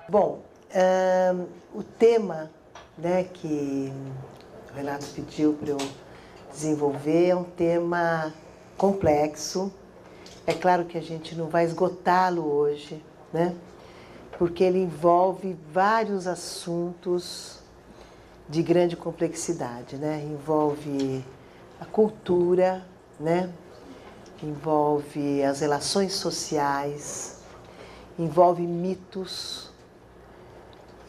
Bom, o tema, né, que o Renato pediu para eu desenvolver é um tema complexo. É claro que a gente não vai esgotá-lo hoje, né, porque ele envolve vários assuntos de grande complexidade, né? Envolve a cultura, né? Envolve as relações sociais, envolve mitos,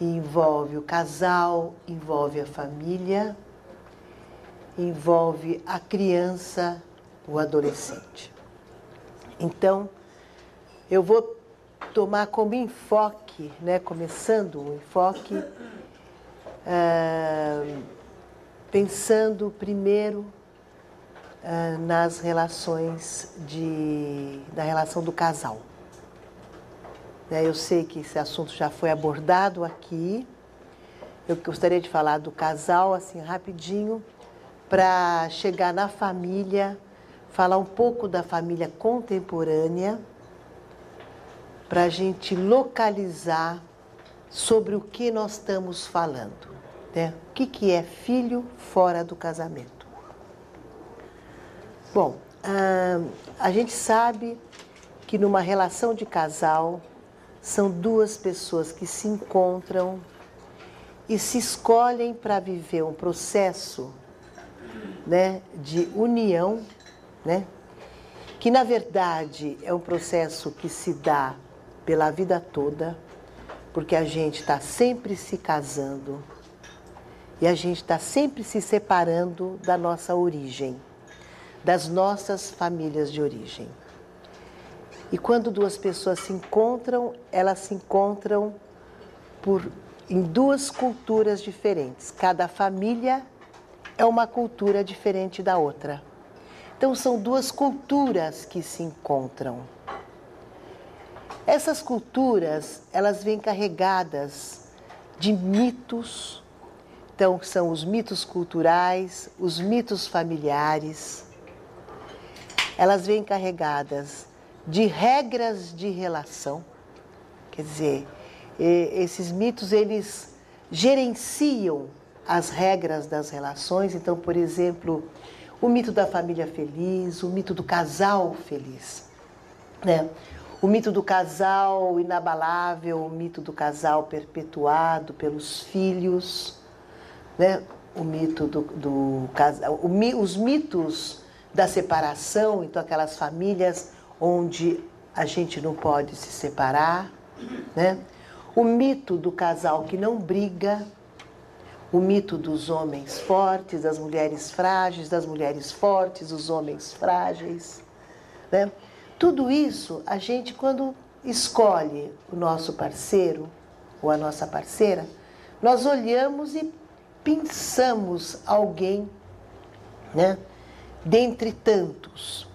envolve o casal, envolve a família, envolve a criança, o adolescente. Então, eu vou tomar como enfoque, né, começando o enfoque, pensando primeiro nas relações da relação do casal. Eu sei que esse assunto já foi abordado aqui. Eu gostaria de falar do casal, assim, rapidinho, para chegar na família, falar um pouco da família contemporânea, para a gente localizar sobre o que nós estamos falando, né? O que é filho fora do casamento? Bom, a gente sabe que numa relação de casal são duas pessoas que se encontram e se escolhem para viver um processo, né, de união, né, que na verdade é um processo que se dá pela vida toda, porque a gente está sempre se casando e a gente está sempre se separando da nossa origem, das nossas famílias de origem. E quando duas pessoas se encontram, elas se encontram em duas culturas diferentes. Cada família é uma cultura diferente da outra. Então são duas culturas que se encontram. Essas culturas, elas vêm carregadas de mitos. Então são os mitos culturais, os mitos familiares. Elas vêm carregadas de regras de relação. Quer dizer, esses mitos, eles gerenciam as regras das relações. Então, por exemplo, o mito da família feliz, o mito do casal feliz, né? O mito do casal inabalável, o mito do perpetuado pelos filhos, né? O mito do casal, os mitos da separação, então aquelas famílias onde a gente não pode se separar, né? O mito do casal que não briga, o mito dos homens fortes, das mulheres frágeis, das mulheres fortes, os homens frágeis, né? Tudo isso, a gente, quando escolhe o nosso parceiro ou a nossa parceira, nós olhamos e pensamos alguém, né? Dentre tantos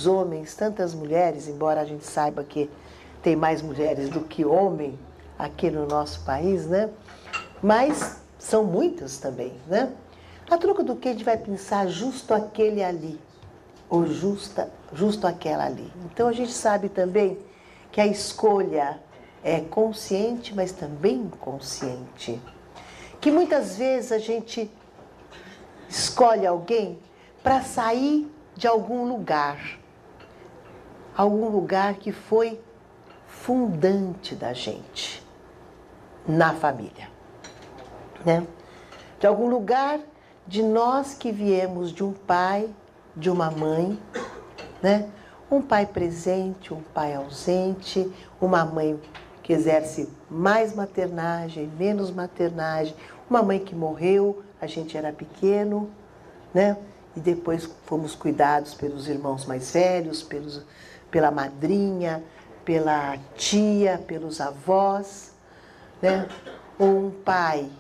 homens, tantas mulheres, embora a gente saiba que tem mais mulheres do que homem aqui no nosso país, né? Mas são muitas também, né? A troco do que a gente vai pensar justo aquele ali, ou justo aquela ali. Então a gente sabe também que a escolha é consciente, mas também inconsciente. Que muitas vezes a gente escolhe alguém para sair de algum lugar que foi fundante da gente na família, né? De algum lugar de nós que viemos de um pai, de uma mãe, né? Um pai presente, um pai ausente, uma mãe que exerce mais maternagem, menos maternagem, uma mãe que morreu, a gente era pequeno, né? E depois fomos cuidados pelos irmãos mais velhos, pela madrinha, pela tia, pelos avós, né? Ou um pai,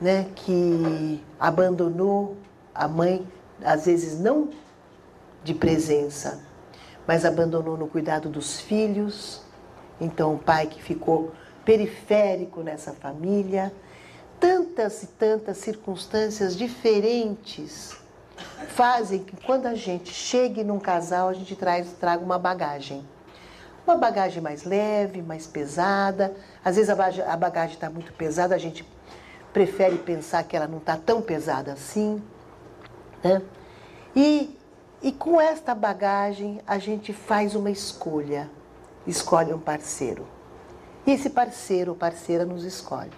né, que abandonou a mãe, às vezes não de presença, mas abandonou no cuidado dos filhos. Então, um pai que ficou periférico nessa família. Tantas e tantas circunstâncias diferentes fazem que quando a gente chegue num casal, a gente traga uma bagagem. Uma bagagem mais leve, mais pesada. Às vezes a bagagem está muito pesada, a gente prefere pensar que ela não está tão pesada assim, né? E com esta bagagem a gente faz uma escolha, escolhe um parceiro. E esse parceiro ou parceira nos escolhe.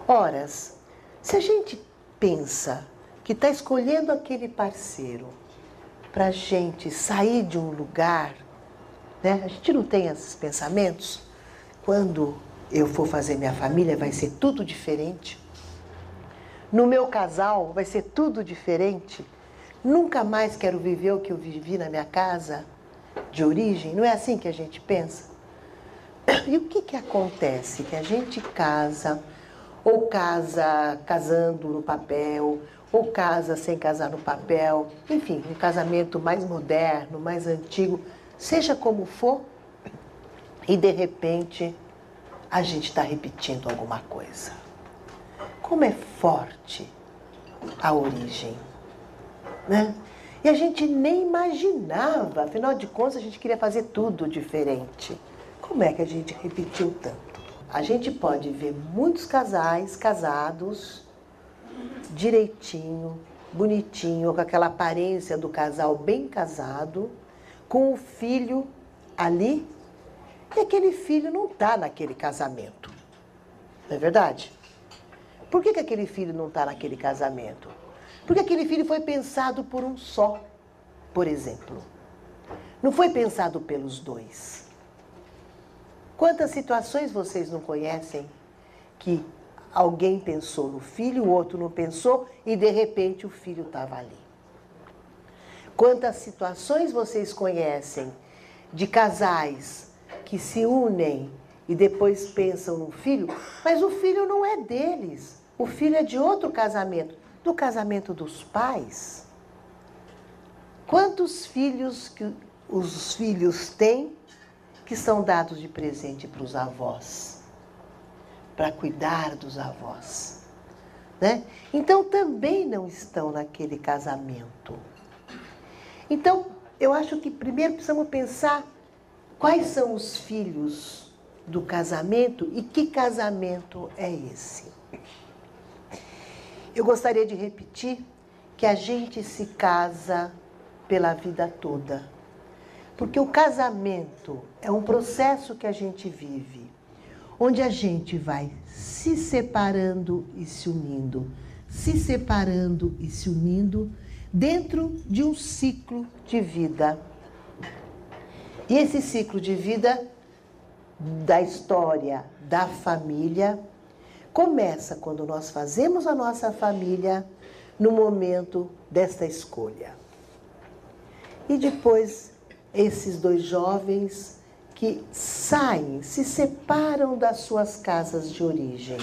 Ora, se a gente pensa que está escolhendo aquele parceiro para a gente sair de um lugar, né? A gente não tem esses pensamentos? Quando eu for fazer minha família vai ser tudo diferente. No meu casal vai ser tudo diferente. Nunca mais quero viver o que eu vivi na minha casa de origem. Não é assim que a gente pensa? E o que acontece? Que a gente casa, ou casa casando no papel, ou casa sem casar no papel, enfim, um casamento mais moderno, mais antigo, seja como for, e de repente a gente está repetindo alguma coisa. Como é forte a origem, né? E a gente nem imaginava, afinal de contas a gente queria fazer tudo diferente. Como é que a gente repetiu tanto? A gente pode ver muitos casais casados, direitinho, bonitinho, com aquela aparência do casal bem casado, com o filho ali, e aquele filho não está naquele casamento. Não é verdade? Por que aquele filho não está naquele casamento? Porque aquele filho foi pensado por um só, por exemplo. Não foi pensado pelos dois. Quantas situações vocês não conhecem que alguém pensou no filho, o outro não pensou e de repente o filho estava ali? Quantas situações vocês conhecem de casais que se unem e depois pensam no filho, mas o filho não é deles, o filho é de outro casamento, do casamento dos pais? Quantos filhos que os filhos têm que são dados de presente para os avós, para cuidar dos avós, né? Então também não estão naquele casamento. Então, eu acho que primeiro precisamos pensar quais são os filhos do casamento e que casamento é esse. Eu gostaria de repetir que a gente se casa pela vida toda. Porque o casamento é um processo que a gente vive, onde a gente vai se separando e se unindo, se separando e se unindo dentro de um ciclo de vida. E esse ciclo de vida da história da família começa quando nós fazemos a nossa família no momento desta escolha. E depois esses dois jovens que saem, se separam das suas casas de origem.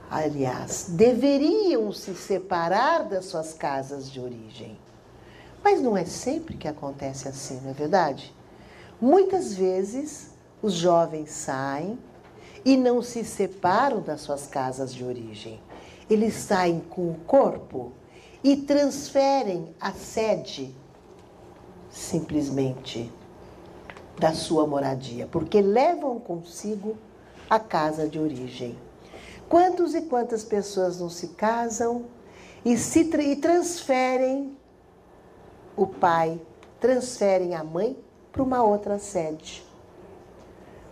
Aliás, deveriam se separar das suas casas de origem. Mas não é sempre que acontece assim, não é verdade? Muitas vezes os jovens saem e não se separam das suas casas de origem. Eles saem com o corpo e transferem a sede simplesmente da sua moradia, porque levam consigo a casa de origem. Quantos e quantas pessoas não se casam e transferem o pai, transferem a mãe para uma outra sede?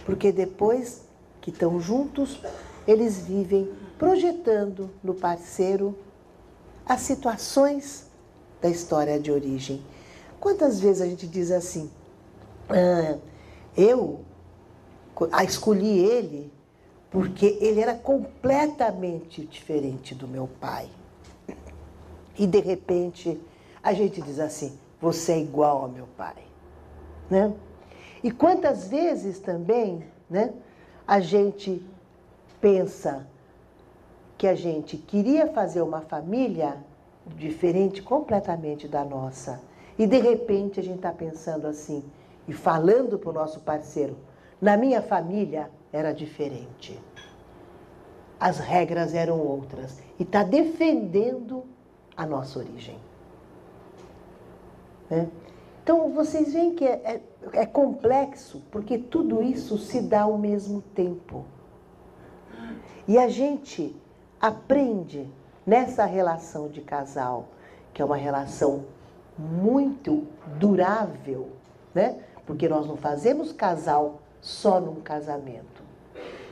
Porque depois que estão juntos, eles vivem projetando no parceiro as situações da história de origem. Quantas vezes a gente diz assim, eu escolhi ele porque ele era completamente diferente do meu pai. E de repente a gente diz assim, você é igual ao meu pai, né? E quantas vezes também, né, a gente pensa que a gente queria fazer uma família diferente completamente da nossa. E de repente a gente está pensando assim, e falando para o nosso parceiro, na minha família era diferente. As regras eram outras. E está defendendo a nossa origem. Né? Então, vocês veem que é complexo, porque tudo isso se dá ao mesmo tempo. E a gente aprende nessa relação de casal, que é uma relação muito durável, né? Porque nós não fazemos casal só num casamento.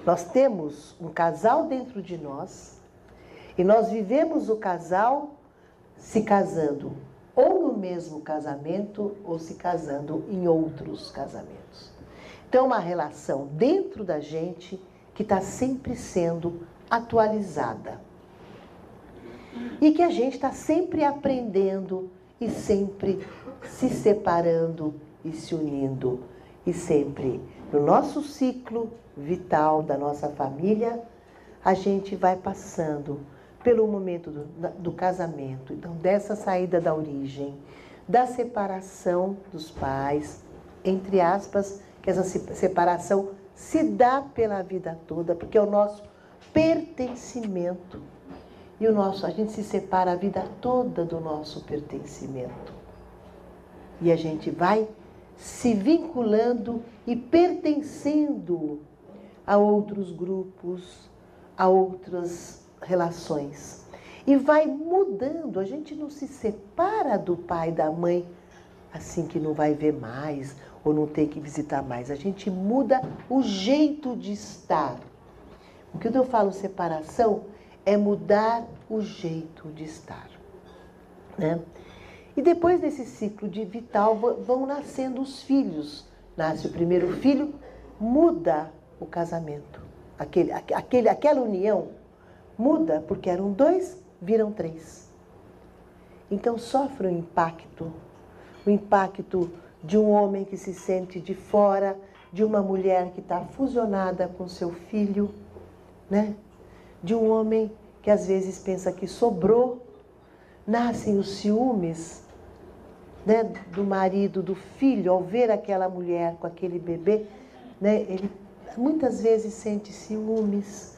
Nós temos um casal dentro de nós e nós vivemos o casal se casando ou no mesmo casamento ou se casando em outros casamentos. Então, uma relação dentro da gente que está sempre sendo atualizada. E que a gente está sempre aprendendo e sempre se separando e se unindo. E sempre, no nosso ciclo vital da nossa família, a gente vai passando pelo momento do casamento, então dessa saída da origem, da separação dos pais, entre aspas, que essa separação se dá pela vida toda, porque é o nosso pertencimento. E a gente se separa a vida toda do nosso pertencimento. E a gente vai se vinculando e pertencendo a outros grupos, a outras relações. E vai mudando, a gente não se separa do pai e da mãe assim que não vai ver mais ou não tem que visitar mais. A gente muda o jeito de estar. O que eu falo separação é mudar o jeito de estar. Né? E depois desse ciclo de vital vão nascendo os filhos. Nasce o primeiro filho, muda o casamento. Aquela união muda, porque eram 2, viram 3. Então sofre o impacto de um homem que se sente de fora, de uma mulher que está fusionada com seu filho, né? De um homem que às vezes pensa que sobrou. Nascem os ciúmes, né? Do marido, do filho, ao ver aquela mulher com aquele bebê, né? Ele muitas vezes sente ciúmes,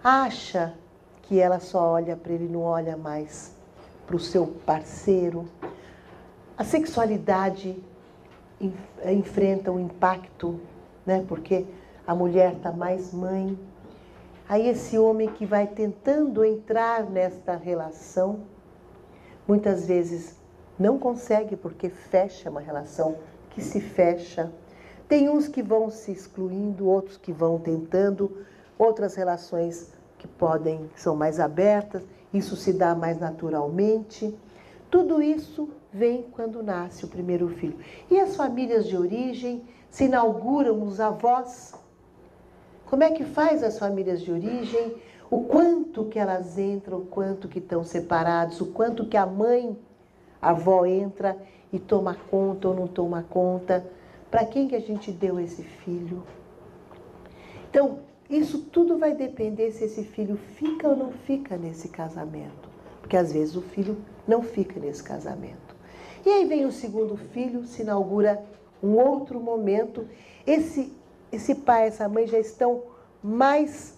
acha que ela só olha para ele, não olha mais para o seu parceiro. A sexualidade enfrenta um impacto, né? Porque a mulher está mais mãe. Aí esse homem que vai tentando entrar nesta relação, muitas vezes não consegue, porque fecha uma relação que se fecha. Tem uns que vão se excluindo, outros que vão tentando, outras relações que são mais abertas, isso se dá mais naturalmente. Tudo isso vem quando nasce o primeiro filho. E as famílias de origem se inauguram, os avós. Como é que faz as famílias de origem? O quanto que elas entram, o quanto que estão separados, o quanto que a mãe, a avó entra e toma conta ou não toma conta. Para quem que a gente deu esse filho? Então, isso tudo vai depender se esse filho fica ou não fica nesse casamento. Porque às vezes o filho não fica nesse casamento. E aí vem o segundo filho, se inaugura um outro momento. Esse pai, essa mãe já estão mais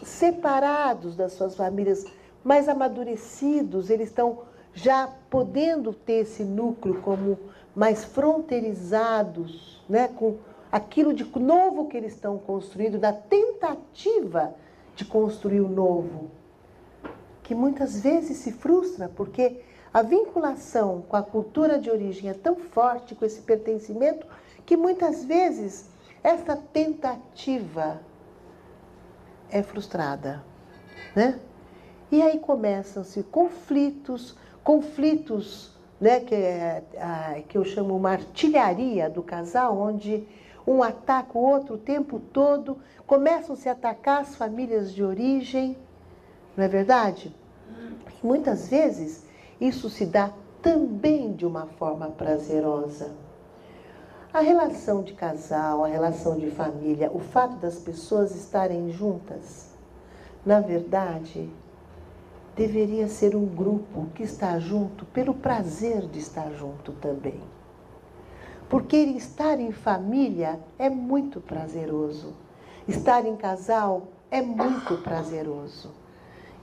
separados das suas famílias, mais amadurecidos, eles estão já podendo ter esse núcleo como mais fronteirizados, né, com aquilo de novo que eles estão construindo, da tentativa de construir o novo, que muitas vezes se frustra, porque a vinculação com a cultura de origem é tão forte, com esse pertencimento, que muitas vezes essa tentativa é frustrada, né? E aí começam-se conflitos, né, que eu chamo uma artilharia do casal, onde um ataca o outro o tempo todo, começam-se a atacar as famílias de origem, não é verdade? E muitas vezes isso se dá também de uma forma prazerosa. A relação de casal, a relação de família, o fato das pessoas estarem juntas, na verdade, deveria ser um grupo que está junto pelo prazer de estar junto também. Porque estar em família é muito prazeroso. Estar em casal é muito prazeroso.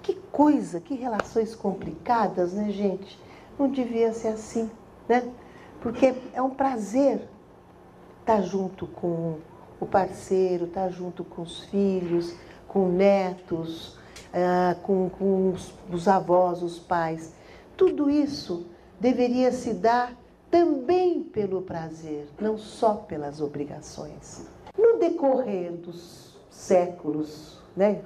Que coisa, que relações complicadas, né, gente? Não devia ser assim, né? Porque é um prazer estar junto com o parceiro, estar junto com os filhos, com netos, com os avós, os pais. Tudo isso deveria se dar também pelo prazer, não só pelas obrigações. No decorrer dos séculos, né,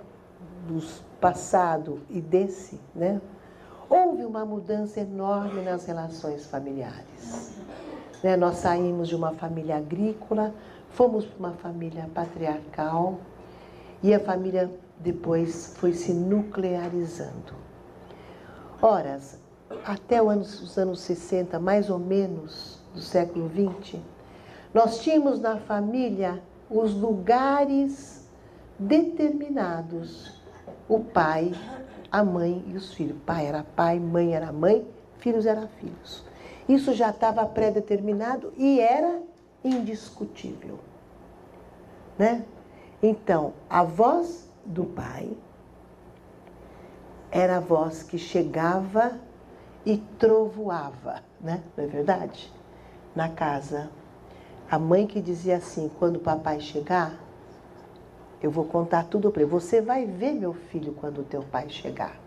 dos passado e desse, né, houve uma mudança enorme nas relações familiares. Né, nós saímos de uma família agrícola, fomos para uma família patriarcal e a família depois foi se nuclearizando. Ora, até os anos 60, mais ou menos, do século XX, nós tínhamos na família os lugares determinados. O pai, a mãe e os filhos. Pai era pai, mãe era mãe, filhos eram filhos. Isso já estava pré-determinado e era indiscutível. Né? Então, a voz do pai era a voz que chegava e trovoava, né? Não é verdade? Na casa. A mãe que dizia assim, quando o papai chegar, eu vou contar tudo para ele. Você vai ver, meu filho, quando o teu pai chegar.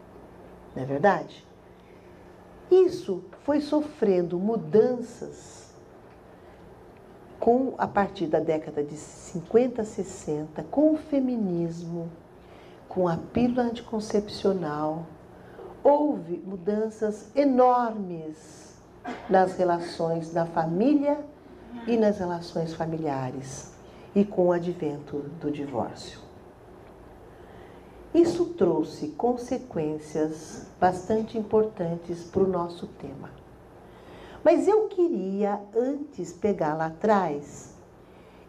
Não é verdade? Isso foi sofrendo mudanças a partir da década de 50, 60, com o feminismo, com a pílula anticoncepcional. Houve mudanças enormes nas relações da família e nas relações familiares, e com o advento do divórcio. Isso trouxe consequências bastante importantes para o nosso tema. Mas eu queria antes pegar lá atrás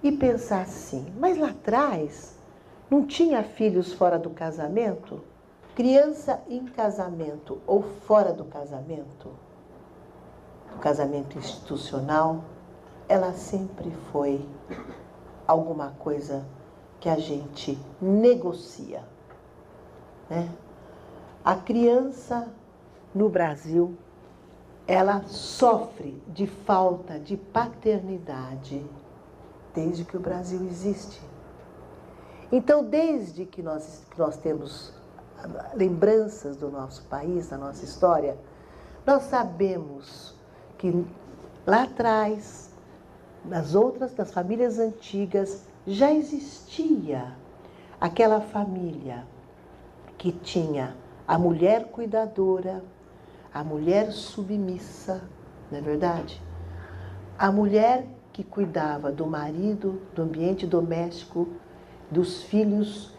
e pensar assim, mas lá atrás não tinha filhos fora do casamento? Criança em casamento ou fora do casamento institucional, ela sempre foi alguma coisa que a gente negocia. Né? A criança no Brasil, ela sofre de falta de paternidade desde que o Brasil existe. Então, desde que nós temos lembranças do nosso país, da nossa história, nós sabemos que lá atrás, das famílias antigas, já existia aquela família que tinha a mulher cuidadora, a mulher submissa, não é verdade? A mulher que cuidava do marido, do ambiente doméstico, dos filhos,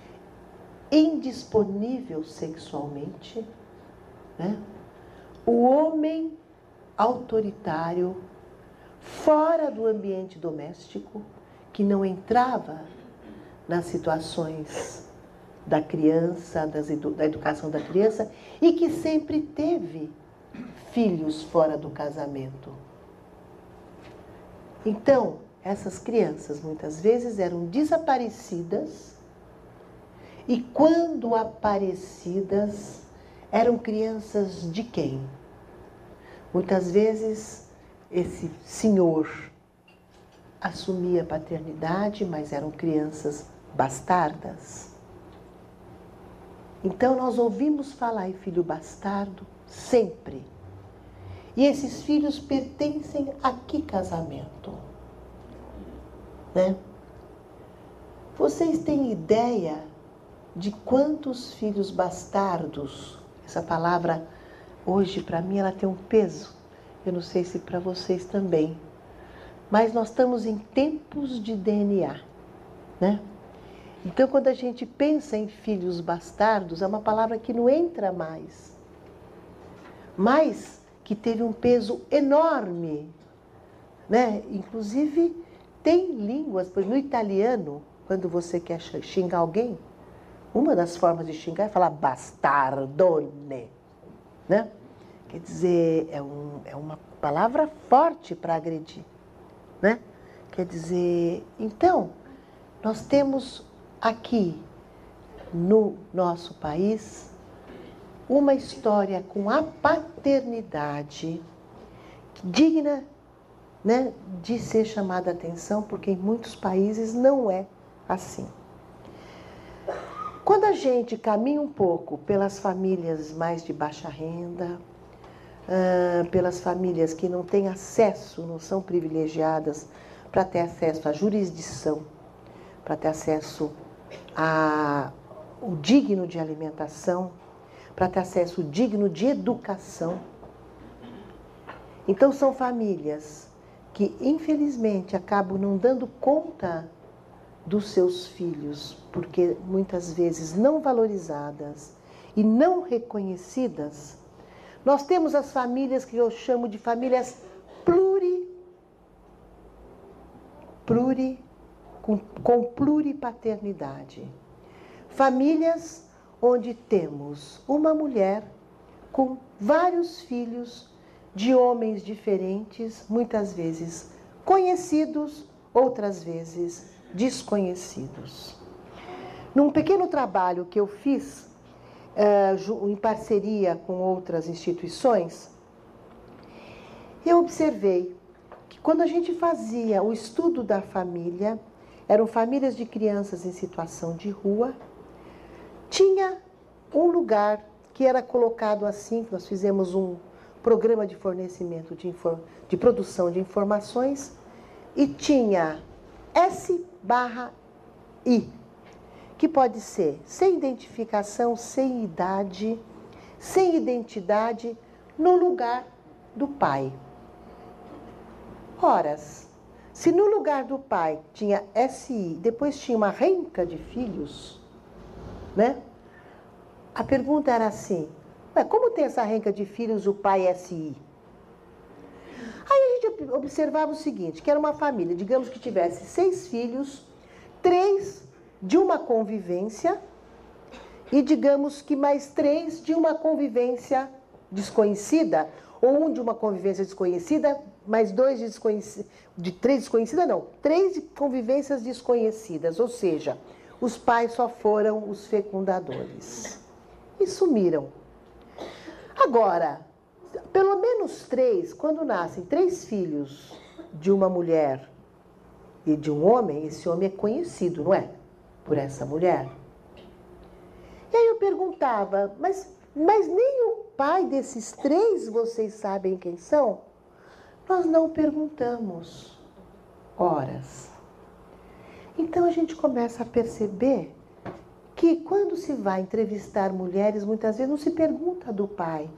indisponível sexualmente, né? O homem autoritário, fora do ambiente doméstico, que não entrava nas situações da criança, da educação da criança, e que sempre teve filhos fora do casamento. Então, essas crianças muitas vezes eram desaparecidas, e quando aparecidas, eram crianças de quem? Muitas vezes esse senhor assumia a paternidade, mas eram crianças bastardas. Então nós ouvimos falar em filho bastardo sempre. E esses filhos pertencem a que casamento? Né? Vocês têm ideia de quantos filhos bastardos? Essa palavra hoje para mim ela tem um peso. Eu não sei se para vocês também. Mas nós estamos em tempos de DNA, né? Então, quando a gente pensa em filhos bastardos, é uma palavra que não entra mais, mas que teve um peso enorme, né? Inclusive, tem línguas, por exemplo, no italiano, quando você quer xingar alguém, uma das formas de xingar é falar bastardone, né? Quer dizer, é uma palavra forte para agredir, né? Quer dizer, então, nós temos aqui no nosso país uma história com a paternidade digna, né, de ser chamada a atenção, porque em muitos países não é assim. Quando a gente caminha um pouco pelas famílias mais de baixa renda, pelas famílias que não têm acesso, não são privilegiadas para ter acesso à jurisdição, para ter acesso ao digno de alimentação, para ter acesso ao digno de educação. Então são famílias que, infelizmente, acabam não dando conta dos seus filhos, porque muitas vezes não valorizadas e não reconhecidas. Nós temos as famílias que eu chamo de famílias com pluripaternidade. Famílias onde temos uma mulher com vários filhos de homens diferentes, muitas vezes conhecidos, outras vezes desconhecidos. Num pequeno trabalho que eu fiz, em parceria com outras instituições, eu observei que quando a gente fazia o estudo da família, eram famílias de crianças em situação de rua, tinha um lugar que era colocado assim, nós fizemos um programa de fornecimento de produção de informações, e tinha S/I, que pode ser sem identificação, sem idade, sem identidade, no lugar do pai. Ora, se no lugar do pai tinha SI, depois tinha uma renca de filhos, né? A pergunta era assim, como tem essa renca de filhos o pai SI? Aí a gente observava o seguinte, que era uma família, digamos que tivesse 6 filhos, 3 de uma convivência e digamos que mais 3 de uma convivência desconhecida, ou um de uma convivência desconhecida, mais 2 de desconhecida, de 3 desconhecidas não, 3 de convivências desconhecidas, ou seja, os pais só foram os fecundadores e sumiram. Agora, pelo menos 3, quando nascem 3 filhos de uma mulher e de um homem, esse homem é conhecido, não é? Por essa mulher. E aí eu perguntava, mas nem o pai desses 3 vocês sabem quem são? Nós não perguntamos. Horas. Então a gente começa a perceber que quando se vai entrevistar mulheres, muitas vezes não se pergunta do pai.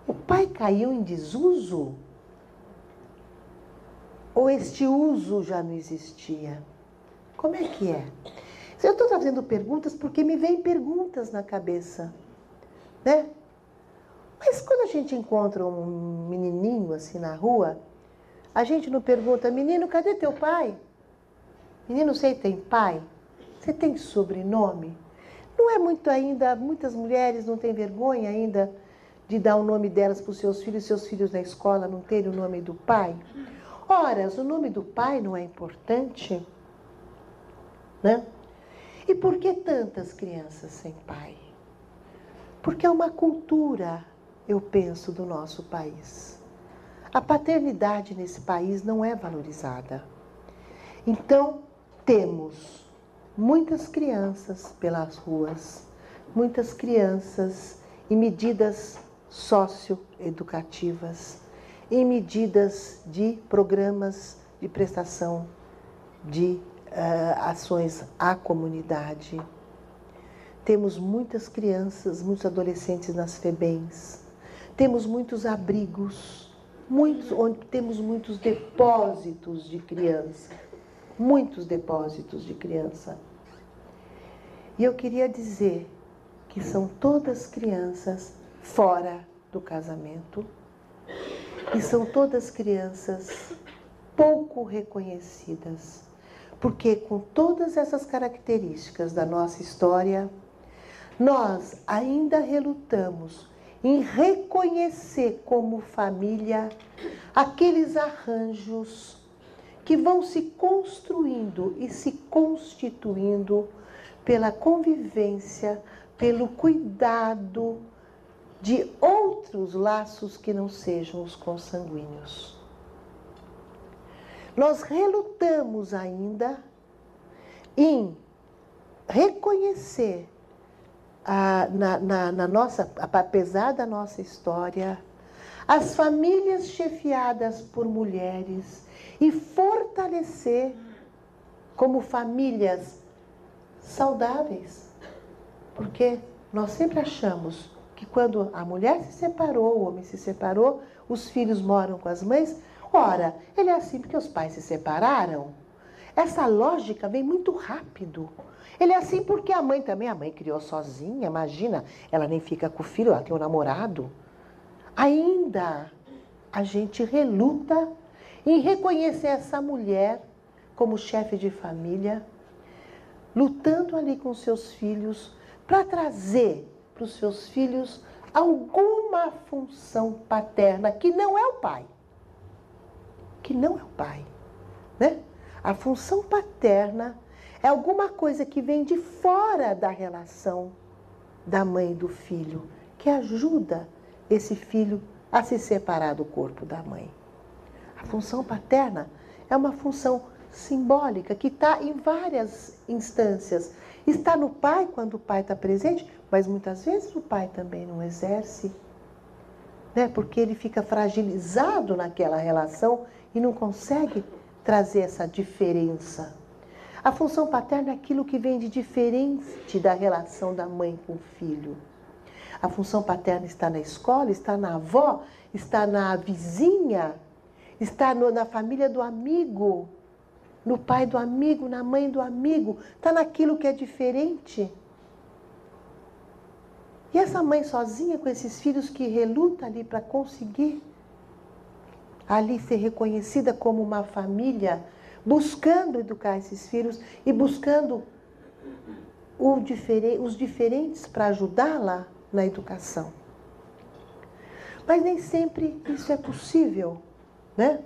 O pai caiu em desuso? Ou este uso já não existia? Como é que é? Eu estou fazendo perguntas porque me vêm perguntas na cabeça, né? Mas quando a gente encontra um menininho assim na rua, a gente não pergunta, menino, cadê teu pai? Menino, você tem pai? Você tem sobrenome? Não é muito ainda, muitas mulheres não têm vergonha ainda de dar o nome delas para os seus filhos na escola não terem o nome do pai? Ora, o nome do pai não é importante, né? E por que tantas crianças sem pai? Porque é uma cultura, eu penso, do nosso país. A paternidade nesse país não é valorizada. Então, temos muitas crianças pelas ruas, muitas crianças em medidas socioeducativas, em medidas de programas de prestação de ações à comunidade. Temos muitas crianças, muitos adolescentes nas FEBEMs, temos muitos abrigos, onde temos muitos depósitos de criança. Muitos depósitos de criança. E eu queria dizer que são todas crianças fora do casamento e são todas crianças pouco reconhecidas, porque com todas essas características da nossa história, nós ainda relutamos em reconhecer como família aqueles arranjos que vão se construindo e se constituindo pela convivência, pelo cuidado de outros laços que não sejam os consanguíneos. Nós relutamos ainda em reconhecer, apesar da nossa história, as famílias chefiadas por mulheres e fortalecer como famílias saudáveis. Porque nós sempre achamos que quando a mulher se separou, o homem se separou, os filhos moram com as mães. Ora, ele é assim porque os pais se separaram. Essa lógica vem muito rápido. Ele é assim porque a mãe também, a mãe criou sozinha, imagina, ela nem fica com o filho, ela tem um namorado. Ainda a gente reluta em reconhecer essa mulher como chefe de família, lutando ali com seus filhos para trazer para os seus filhos alguma função paterna que não é o pai. Que não é o pai, né? A função paterna é alguma coisa que vem de fora da relação da mãe e do filho, que ajuda esse filho a se separar do corpo da mãe. A função paterna é uma função simbólica que está em várias instâncias. Está no pai quando o pai está presente, mas muitas vezes o pai também não exerce, né? Porque ele fica fragilizado naquela relação e não consegue trazer essa diferença. A função paterna é aquilo que vem de diferente da relação da mãe com o filho. A função paterna está na escola, está na avó, está na vizinha, está na família do amigo, no pai do amigo, na mãe do amigo, está naquilo que é diferente. E essa mãe sozinha com esses filhos que reluta ali para conseguir ali ser reconhecida como uma família, buscando educar esses filhos e buscando os diferentes para ajudá-la na educação. Mas nem sempre isso é possível, né?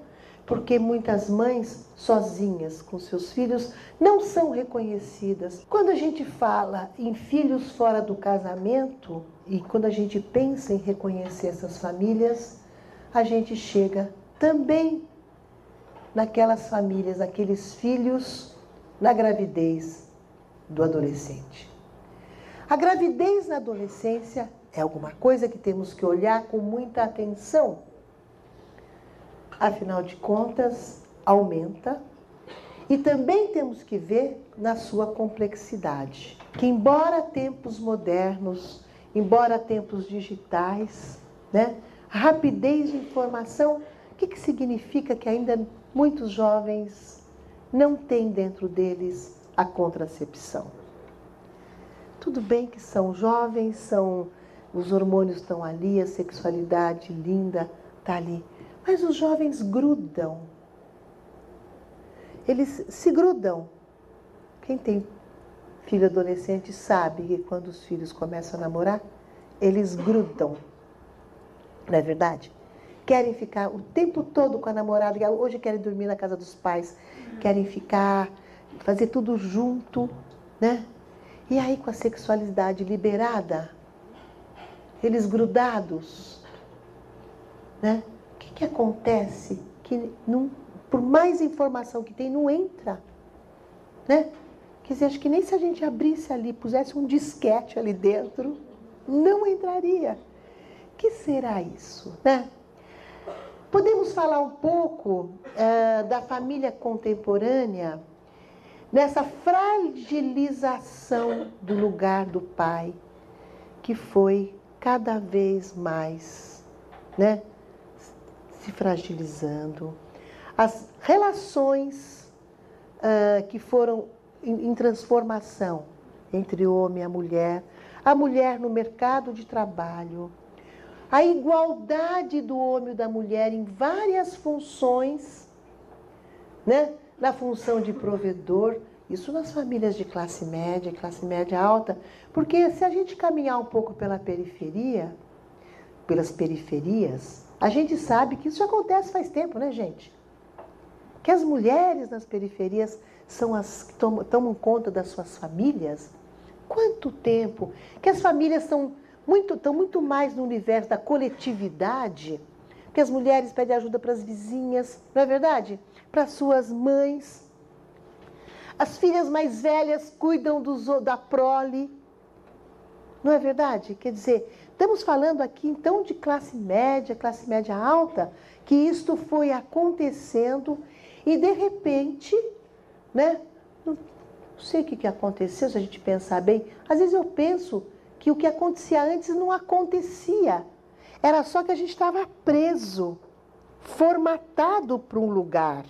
Porque muitas mães sozinhas com seus filhos não são reconhecidas. Quando a gente fala em filhos fora do casamento e quando a gente pensa em reconhecer essas famílias, a gente chega também naquelas famílias, aqueles filhos na gravidez do adolescente. A gravidez na adolescência é alguma coisa que temos que olhar com muita atenção. Afinal de contas, aumenta. E também temos que ver na sua complexidade. Que embora tempos modernos, embora tempos digitais, né, a rapidez de informação, o que significa que ainda muitos jovens não têm dentro deles a contracepção? Tudo bem que são jovens, os hormônios estão ali, a sexualidade linda está ali. Mas os jovens grudam. Eles se grudam. Quem tem filho adolescente sabe que quando os filhos começam a namorar, eles grudam. Não é verdade? Querem ficar o tempo todo com a namorada. Hoje querem dormir na casa dos pais. Querem ficar, fazer tudo junto, né? E aí com a sexualidade liberada, eles grudados, né? O que acontece? Que não, por mais informação que tem, não entra, né? Quer dizer, acho que nem se a gente abrisse ali, pusesse um disquete ali dentro, não entraria. O que será isso, né? Podemos falar um pouco da família contemporânea, nessa fragilização do lugar do pai, que foi cada vez mais, né, se fragilizando. As relações que foram em transformação entre o homem e a mulher no mercado de trabalho, a igualdade do homem e da mulher em várias funções, né? Na função de provedor, isso nas famílias de classe média alta, porque se a gente caminhar um pouco pela periferia, pelas periferias, a gente sabe que isso já acontece faz tempo, né, gente? Que as mulheres nas periferias são as que tomam conta das suas famílias, Quanto tempo que as famílias estão muito mais no universo da coletividade, que as mulheres pedem ajuda para as vizinhas, não é verdade? Para suas mães. As filhas mais velhas cuidam da prole, não é verdade? Quer dizer, estamos falando aqui então de classe média alta, que isto foi acontecendo e de repente, né? Não sei o que aconteceu, se a gente pensar bem. Às vezes eu penso que o que acontecia antes não acontecia. Era só que a gente estava preso, formatado para um lugar,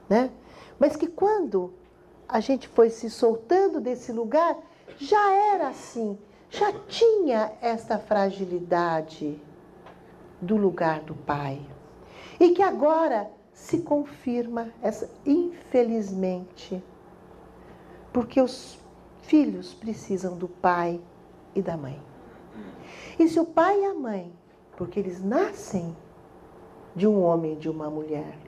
né? Mas que quando a gente foi se soltando desse lugar, já era assim, já tinha essa fragilidade do lugar do pai. E que agora se confirma, infelizmente, porque os filhos precisam do pai e da mãe. E se o pai e a mãe, porque eles nascem de um homem e de uma mulher,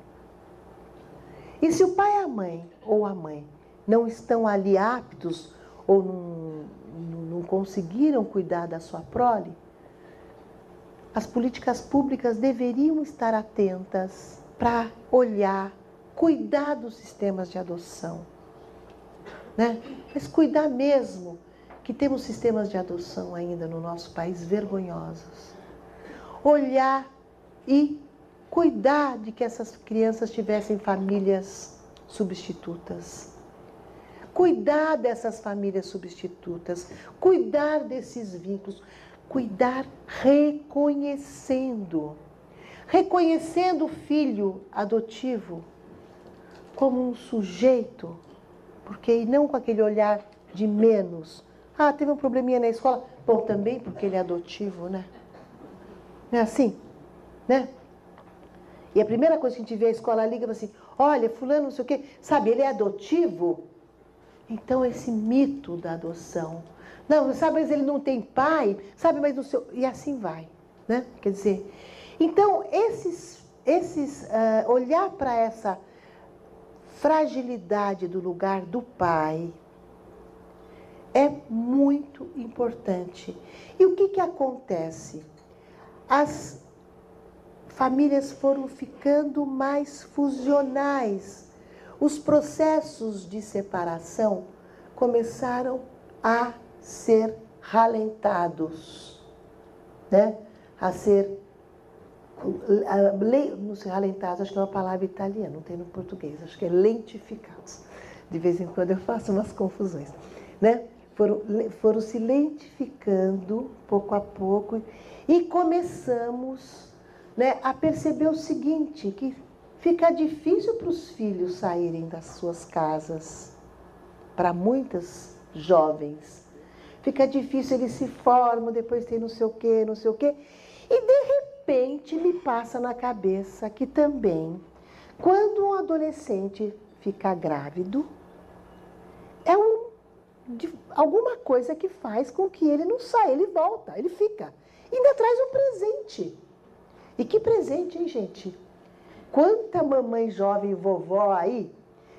e se o pai e a mãe, ou a mãe, não estão ali aptos ou não conseguiram cuidar da sua prole, as políticas públicas deveriam estar atentas para olhar, cuidar dos sistemas de adoção, né? Mas cuidar mesmo, que temos sistemas de adoção ainda no nosso país vergonhosos. Olhar e cuidar de que essas crianças tivessem famílias substitutas. Cuidar dessas famílias substitutas, cuidar desses vínculos, cuidar reconhecendo o filho adotivo como um sujeito, porque e não com aquele olhar de menos. Ah, teve um probleminha na escola. Bom, também porque ele é adotivo, né? Não é assim? Né? E a primeira coisa que a gente vê a escola liga assim, olha, fulano não sei o quê, sabe, ele é adotivo? Então, esse mito da adoção. Não, sabe, mas ele não tem pai, sabe, mas no seu... E assim vai, né? Quer dizer, então, olhar para essa fragilidade do lugar do pai é muito importante. E o que acontece? As famílias foram ficando mais fusionais. Os processos de separação começaram a ser ralentados, né? A ser não sei, ralentados, acho que é uma palavra italiana, não tem no português, acho que é lentificados. De vez em quando eu faço umas confusões, né? Foram se lentificando pouco a pouco e começamos, né, a perceber o seguinte, que fica difícil para os filhos saírem das suas casas, para muitas jovens. Fica difícil, eles se formam, depois tem não sei o quê, e de repente me passa na cabeça que também, quando um adolescente fica grávido, é alguma coisa que faz com que ele não saia, ele volta, ele fica. E ainda traz um presente. E que presente, hein, gente? Quanta mamãe jovem e vovó aí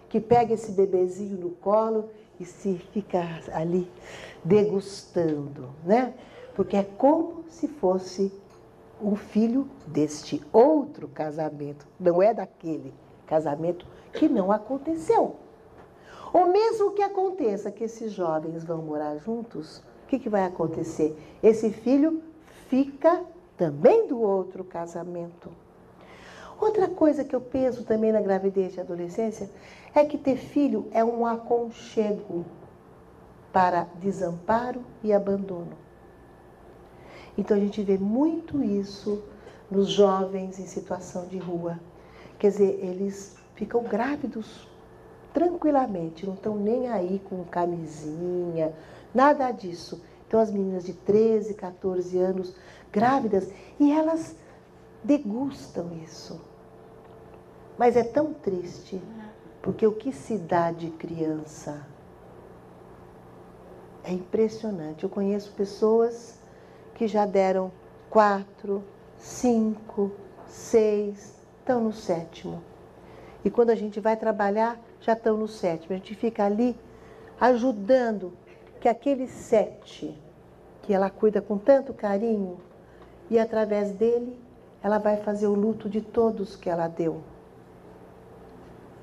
que pega esse bebezinho no colo e se fica ali degustando, né? Porque é como se fosse um filho deste outro casamento, não é daquele casamento que não aconteceu. Ou mesmo que aconteça que esses jovens vão morar juntos, o que vai acontecer? Esse filho fica também do outro casamento. Outra coisa que eu penso também na gravidez e adolescência é que ter filho é um aconchego para desamparo e abandono. Então a gente vê muito isso nos jovens em situação de rua. Quer dizer, eles ficam grávidos tranquilamente, não estão nem aí com camisinha, nada disso. Então as meninas de 13, 14 anos grávidas e elas degustam isso. Mas é tão triste, porque o que se dá de criança é impressionante. Eu conheço pessoas que já deram 4, 5, 6, estão no 7º. E quando a gente vai trabalhar, já estão no 7º. A gente fica ali ajudando. que aquele 7, que ela cuida com tanto carinho, e através dele ela vai fazer o luto de todos que ela deu.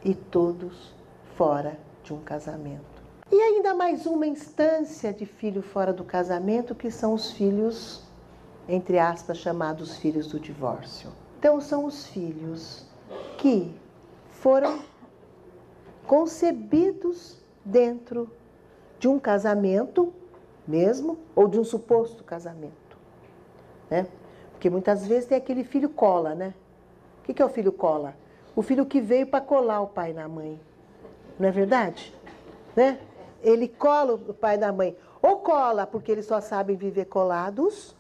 E todos fora de um casamento. E ainda mais uma instância de filho fora do casamento, que são os filhos, entre aspas, chamados filhos do divórcio. Então, são os filhos que foram concebidos dentro de um casamento mesmo, ou de um suposto casamento, né? Porque muitas vezes tem aquele filho cola, né? O que é o filho cola? O filho que veio para colar o pai na mãe. Não é verdade? Né? Ele cola o pai na mãe. Ou cola porque eles só sabem viver colados,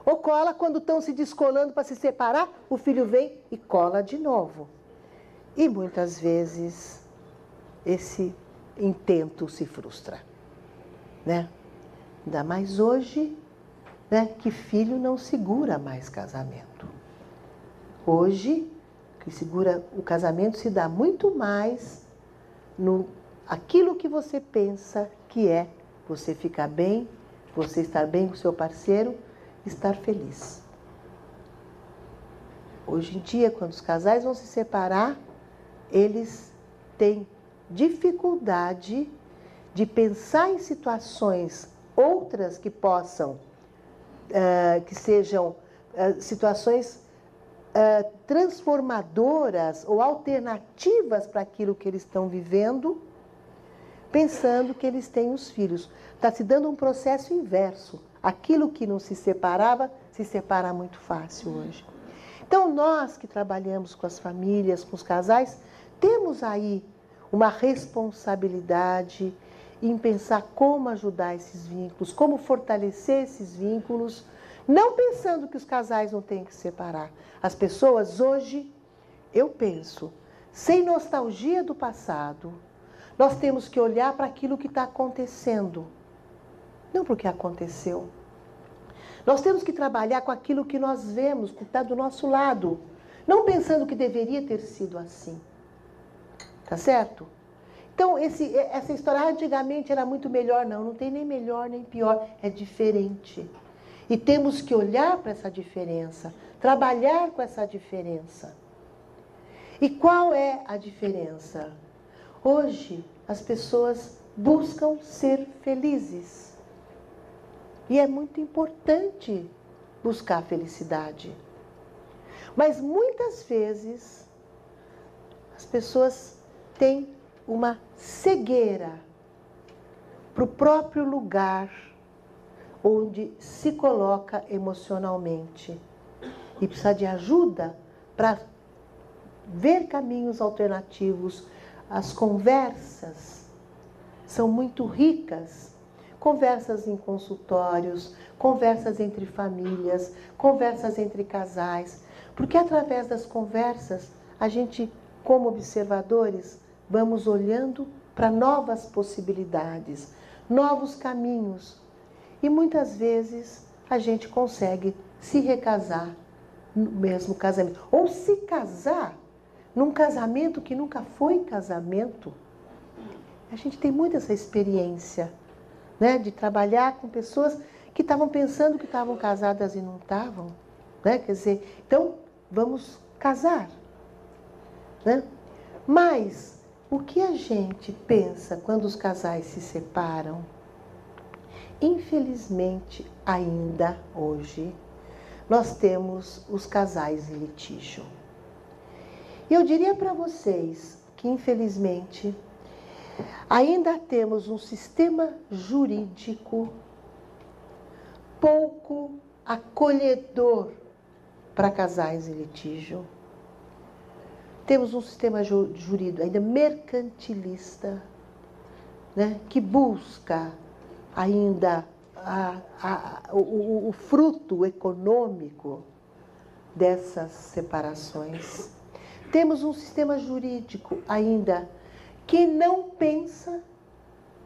ou cola quando estão se descolando para se separar, o filho vem e cola de novo. E muitas vezes esse intento se frustra, né? Ainda mais hoje, né, que filho não segura mais casamento. Hoje, que segura o casamento se dá muito mais no aquilo que você pensa que é você ficar bem, você estar bem com o seu parceiro, estar feliz. Hoje em dia, quando os casais vão se separar, eles têm dificuldade de pensar em situações outras que possam, que sejam situações transformadoras ou alternativas para aquilo que eles estão vivendo, pensando que eles têm os filhos. Está se dando um processo inverso. Aquilo que não se separava, se separa muito fácil hoje. Então, nós que trabalhamos com as famílias, com os casais, temos aí uma responsabilidade em pensar como ajudar esses vínculos, como fortalecer esses vínculos, não pensando que os casais não têm que se separar. As pessoas hoje, eu penso, sem nostalgia do passado, nós temos que olhar para aquilo que está acontecendo, não para o que aconteceu. Nós temos que trabalhar com aquilo que nós vemos, que está do nosso lado, não pensando que deveria ter sido assim. Tá certo? Então, essa história antigamente era muito melhor. Não tem nem melhor nem pior, é diferente. E temos que olhar para essa diferença, trabalhar com essa diferença. E qual é a diferença? Hoje, as pessoas buscam ser felizes. E é muito importante buscar a felicidade. Mas muitas vezes, as pessoas têm uma cegueira para o próprio lugar onde se coloca emocionalmente. E precisa de ajuda para ver caminhos alternativos. As conversas são muito ricas. Conversas em consultórios, conversas entre famílias, conversas entre casais. Porque através das conversas, a gente, como observadores, vamos olhando para novas possibilidades, novos caminhos. E muitas vezes a gente consegue se recasar no mesmo casamento. Ou se casar num casamento que nunca foi casamento. A gente tem muito essa experiência, né, de trabalhar com pessoas que estavam pensando que estavam casadas e não estavam. Né? Quer dizer, então vamos casar. Né? Mas o que a gente pensa quando os casais se separam? Infelizmente, ainda hoje, nós temos os casais em litígio. E eu diria para vocês que, infelizmente, ainda temos um sistema jurídico pouco acolhedor para casais em litígio. Temos um sistema jurídico ainda mercantilista, né, que busca ainda o fruto econômico dessas separações. Temos um sistema jurídico ainda que não pensa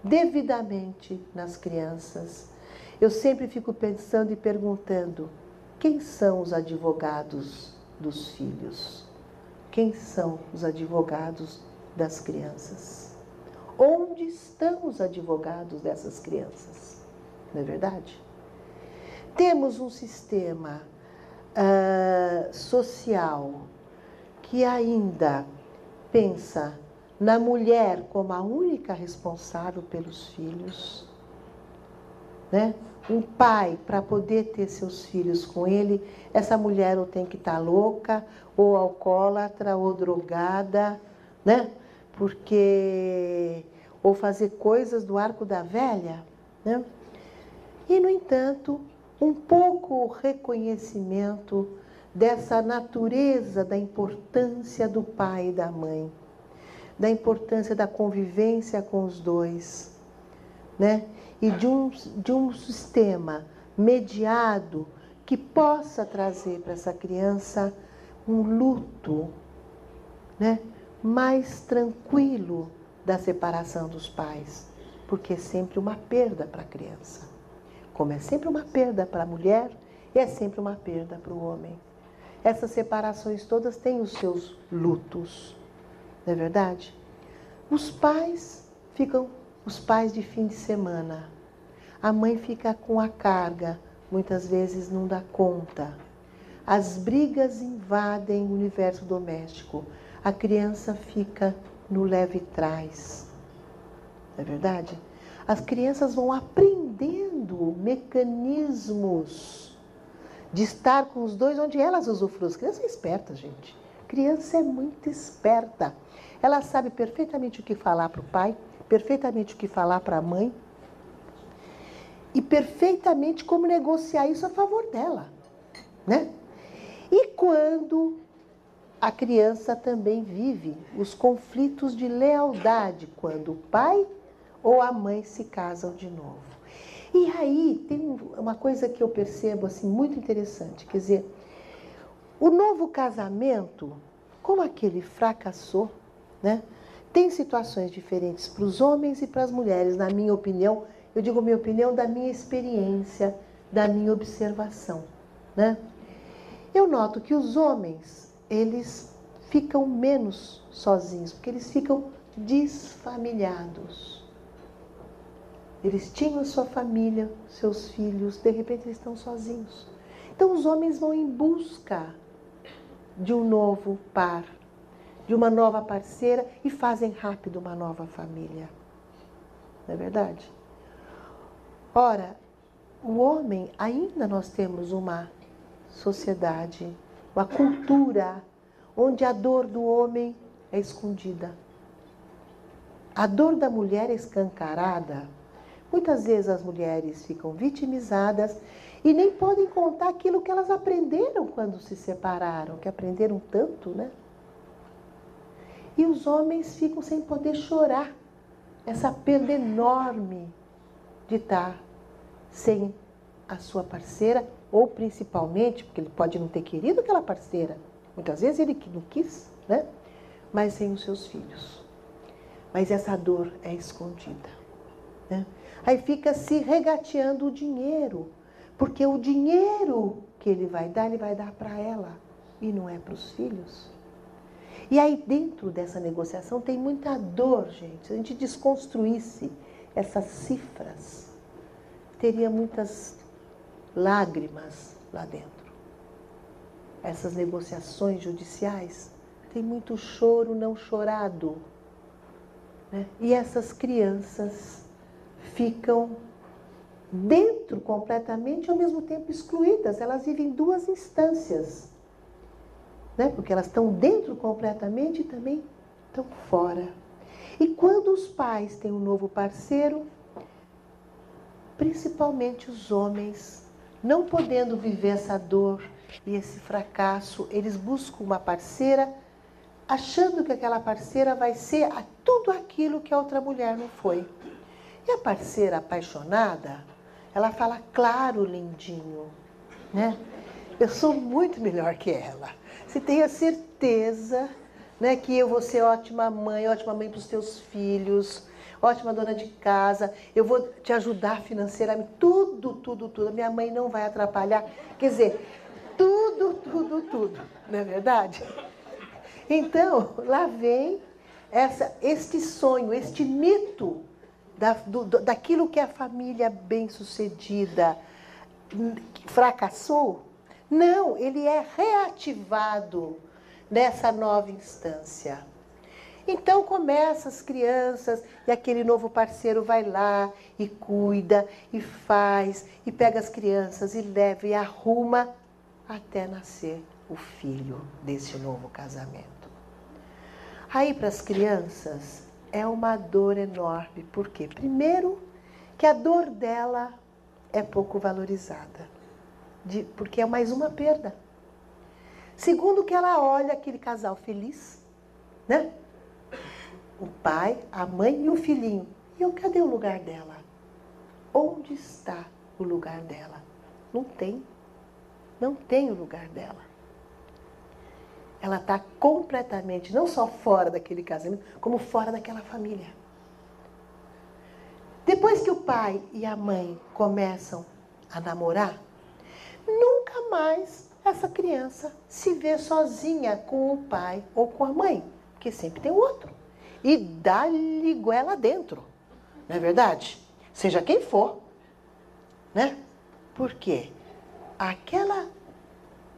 devidamente nas crianças. Eu sempre fico pensando e perguntando, quem são os advogados dos filhos? Quem são os advogados das crianças? Onde estão os advogados dessas crianças? Não é verdade? Temos um sistema social que ainda pensa na mulher como a única responsável pelos filhos, né? Um pai, para poder ter seus filhos com ele, essa mulher ou tem que estar louca, ou alcoólatra, ou drogada, né? Porque ou fazer coisas do arco da velha, né? E, no entanto, um pouco reconhecimento dessa natureza da importância do pai e da mãe, da importância da convivência com os dois, né? E de um sistema mediado que possa trazer para essa criança um luto, né? Mais tranquilo da separação dos pais, porque é sempre uma perda para a criança. Como é sempre uma perda para a mulher, e é sempre uma perda para o homem. Essas separações todas têm os seus lutos, não é verdade? Os pais ficam os pais de fim de semana. A mãe fica com a carga, muitas vezes não dá conta. As brigas invadem o universo doméstico. A criança fica no leve-trás. Não é verdade? As crianças vão aprendendo mecanismos de estar com os dois onde elas usufruem. As crianças são espertas, gente. Criança é muito esperta. Ela sabe perfeitamente o que falar para o pai, perfeitamente o que falar para a mãe e perfeitamente como negociar isso a favor dela, né? E quando a criança também vive os conflitos de lealdade, quando o pai ou a mãe se casam de novo. E aí tem uma coisa que eu percebo assim muito interessante, quer dizer, o novo casamento, como aquele fracassou, né? Tem situações diferentes para os homens e para as mulheres, na minha opinião. Eu digo minha opinião da minha experiência, da minha observação, né? Eu noto que os homens, eles ficam menos sozinhos, porque eles ficam desfamiliados. Eles tinham sua família, seus filhos, de repente eles estão sozinhos. Então os homens vão em busca de um novo par, de uma nova parceira e fazem rápido uma nova família. Não é verdade? Ora, o homem, ainda nós temos uma sociedade, uma cultura, onde a dor do homem é escondida. A dor da mulher é escancarada. Muitas vezes as mulheres ficam vitimizadas e nem podem contar aquilo que elas aprenderam quando se separaram, que aprenderam tanto, né? E os homens ficam sem poder chorar essa perda enorme de estar sem a sua parceira, ou principalmente, porque ele pode não ter querido aquela parceira, muitas vezes ele não quis, né? Mas sem os seus filhos. Mas essa dor é escondida, né? Aí fica se regateando o dinheiro, porque o dinheiro que ele vai dar para ela e não é para os filhos. E aí dentro dessa negociação tem muita dor, gente. Se a gente desconstruísse essas cifras, teria muitas lágrimas lá dentro. Essas negociações judiciais, tem muito choro não chorado, né? E essas crianças ficam dentro completamente e ao mesmo tempo excluídas. Elas vivem em duas instâncias, né? Porque elas estão dentro completamente e também estão fora. E quando os pais têm um novo parceiro, principalmente os homens, não podendo viver essa dor e esse fracasso, eles buscam uma parceira, achando que aquela parceira vai ser tudo aquilo que a outra mulher não foi. E a parceira apaixonada, ela fala, claro, lindinho, né? Eu sou muito melhor que ela. Você tenha certeza, né, que eu vou ser ótima mãe para os teus filhos, ótima dona de casa, eu vou te ajudar financeiramente, tudo. A minha mãe não vai atrapalhar. Quer dizer, tudo, não é verdade? Então, lá vem este sonho, este mito daquilo que a família bem-sucedida fracassou. Não, ele é reativado nessa nova instância. Então começa as crianças e aquele novo parceiro vai lá e cuida e faz e pega as crianças e leva e arruma até nascer o filho desse novo casamento. Aí para as crianças é uma dor enorme. Por quê? Primeiro, que a dor dela é pouco valorizada, porque é mais uma perda. Segundo, que ela olha aquele casal feliz, né? O pai, a mãe e o filhinho. E cadê o lugar dela? Onde está o lugar dela? Não tem. Não tem o lugar dela. Ela está completamente, não só fora daquele casamento, como fora daquela família. Depois que o pai e a mãe começam a namorar, nunca mais essa criança se vê sozinha com o pai ou com a mãe, porque sempre tem outro. E dá-lhe goela dentro, não é verdade? Seja quem for, né? Por quê? Aquela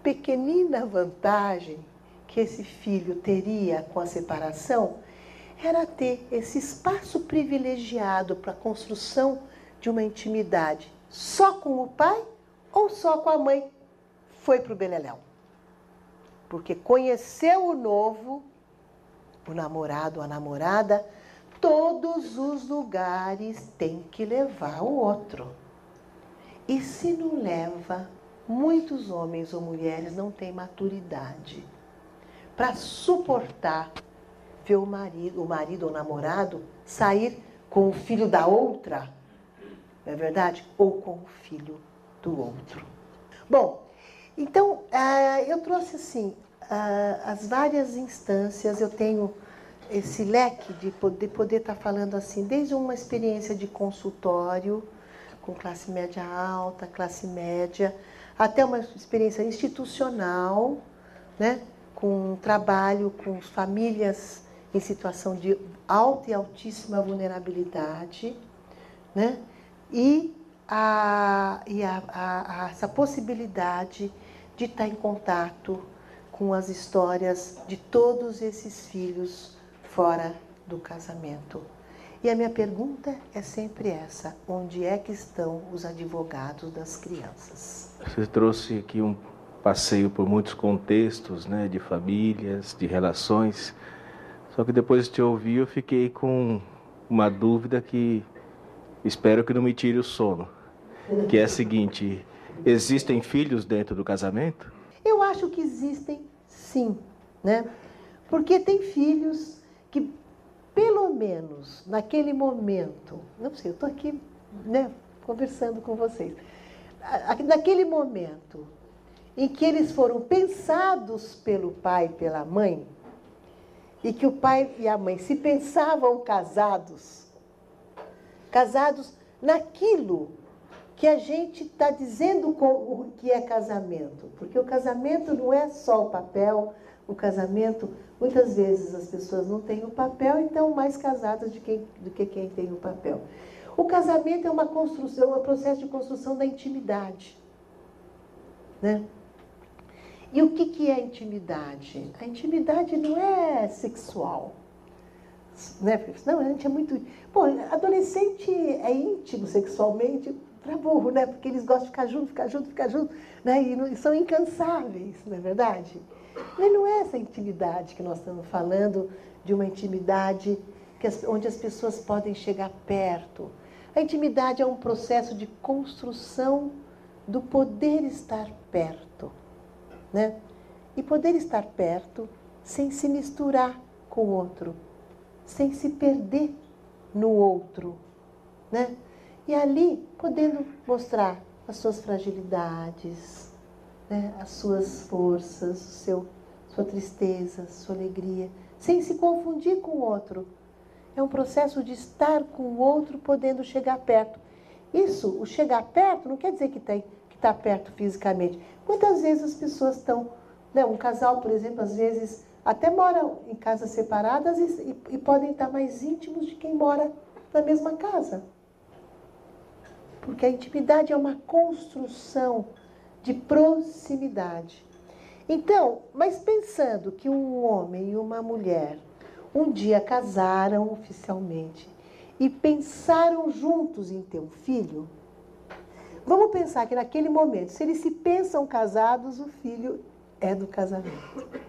pequenina vantagem que esse filho teria com a separação era ter esse espaço privilegiado para a construção de uma intimidade só com o pai ou só com a mãe. Foi para o beleléu. Porque conheceu o novo, o namorado, a namorada, todos os lugares tem que levar o outro. E se não leva, muitos homens ou mulheres não têm maturidade para suportar ver o marido ou namorado sair com o filho da outra, não é verdade? Ou com o filho do outro. Bom, então eu trouxe assim as várias instâncias. Eu tenho esse leque de poder estar falando assim, desde uma experiência de consultório com classe média alta, classe média, até uma experiência institucional, né? Com trabalho com famílias em situação de alta e altíssima vulnerabilidade, né? E essa possibilidade de estar em contato com as histórias de todos esses filhos fora do casamento. E a minha pergunta é sempre essa: onde é que estão os advogados das crianças? Você trouxe aqui um passeio por muitos contextos, né, de famílias, de relações. Só que depois de te ouvir, eu fiquei com uma dúvida que espero que não me tire o sono, que é a seguinte: existem filhos dentro do casamento? Eu acho que existem, sim, né? Porque tem filhos que, pelo menos naquele momento, não sei, eu estou aqui, né, conversando com vocês, naquele momento em que eles foram pensados pelo pai e pela mãe, e que o pai e a mãe se pensavam casados naquilo que a gente está dizendo o que é casamento. Porque o casamento não é só o papel, o casamento, muitas vezes as pessoas não têm o papel e estão mais casadas do que quem tem o papel. O casamento é uma construção, é um processo de construção da intimidade, né? E o que é intimidade? A intimidade não é sexual, né? Não, a gente é muito... Pô, adolescente é íntimo sexualmente para burro, né? Porque eles gostam de ficar junto, né? E são incansáveis, não é verdade? Mas não é essa intimidade que nós estamos falando, de uma intimidade onde as pessoas podem chegar perto. A intimidade é um processo de construção do poder estar perto, né? E poder estar perto sem se misturar com o outro, sem se perder no outro, né? E ali podendo mostrar as suas fragilidades, né? As suas forças, sua tristeza, sua alegria, sem se confundir com o outro. É um processo de estar com o outro, podendo chegar perto. Isso, o chegar perto, não quer dizer que está perto fisicamente. Muitas vezes as pessoas estão, né, um casal, por exemplo, às vezes até moram em casas separadas e podem estar mais íntimos de quem mora na mesma casa. Porque a intimidade é uma construção de proximidade. Então, mas pensando que um homem e uma mulher um dia casaram oficialmente e pensaram juntos em ter um filho, vamos pensar que naquele momento, se eles se pensam casados, o filho é do casamento.